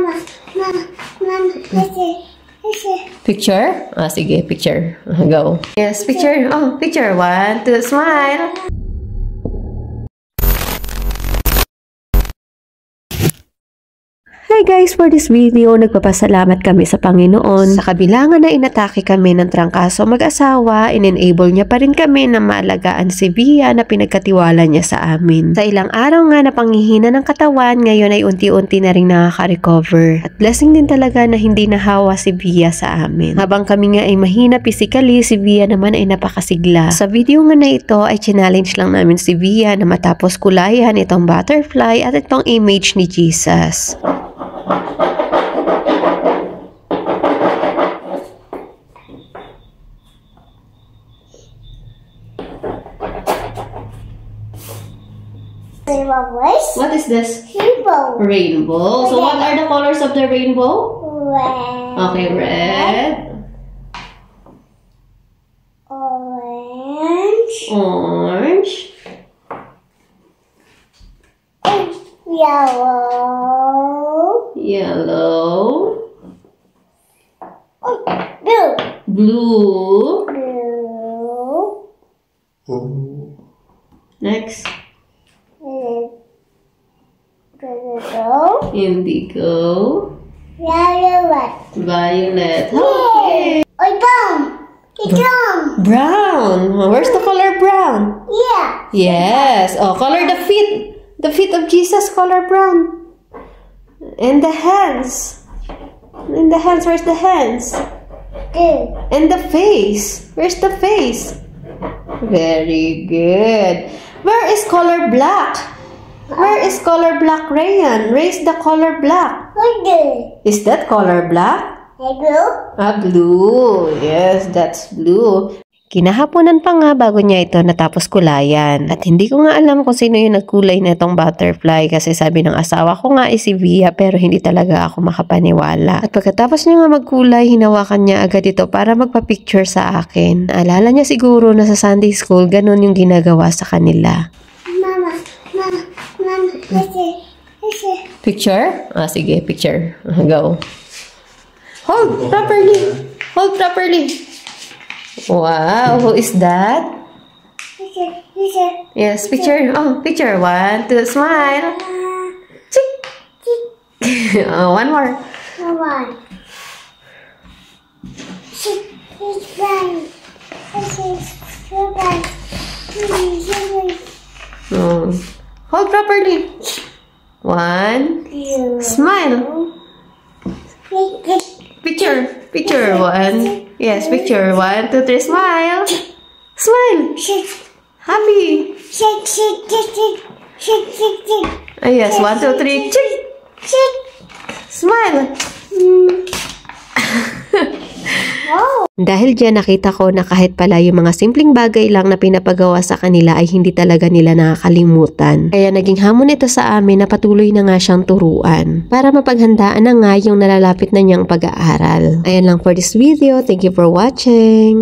Mama, Picture? Ah, sige, picture. Go. Yes, picture. Oh, picture. 1, 2, smile. Hi guys, for this video, nagpapasalamat kami sa Panginoon. Sa kabila nga na inatake kami ng trangkaso mag-asawa, in-enable niya pa rin kami na maalagaan si Via na pinagkatiwala niya sa amin. Sa ilang araw nga na panghihina ng katawan, ngayon ay unti-unti na rin nakaka-recover. At blessing din talaga na hindi nahawa si Via sa amin. Habang kami nga ay mahina physically, si Via naman ay napakasigla. Sa video nga na ito ay challenge lang namin si Via na matapos kulayan itong butterfly at itong image ni Jesus. What is this? Rainbow. Rainbow. So what are the colors of the rainbow? Red. Okay, red. Orange. Orange. And yellow. Yellow. Oh, blue. Blue. Blue. Next. Indigo. Indigo. Violet. Violet. Okay. Oh, brown. It's brown. Brown. Where's the color brown? Yeah. Yes. Oh, color the feet. The feet of Jesus, color brown. And the hands. And the hands, where's the hands? Good. And the face. Where's the face? Very good. Where is color black? Where is color black, Rayan? Raise the color black. Good. Is that color black? Blue. Ah, blue. Yes, that's blue. Kinahaponan pa nga bago niya ito natapos kulayan. At hindi ko nga alam kung sino yung nagkulay na itong butterfly kasi sabi ng asawa ko nga ay si Via pero hindi talaga ako makapaniwala. At pagkatapos niya nga magkulay, hinawakan niya agad ito para magpa-picture sa akin. Alala niya siguro na sa Sunday school, ganun yung ginagawa sa kanila. Mama, Picture? Ah, sige, picture. Go. Hold properly. Hold properly. Wow, who is that? Yes, picture. Oh, picture. 1, 2, smile. Oh, one more. Hold properly. 1, smile. Picture. Picture. 1. Yes, picture. 1, 2, 3, smile. Smile. Happy. Ah, yes, 1, 2, 3. Smile. Dahil dyan nakita ko na kahit pala yung mga simpleng bagay lang na pinapagawa sa kanila ay hindi talaga nila nakakalimutan. Kaya naging hamon ito sa amin na patuloy na nga siyang turuan para mapaghandaan na nga yung nalalapit na niyang pag-aaral. Ayan lang for this video. Thank you for watching.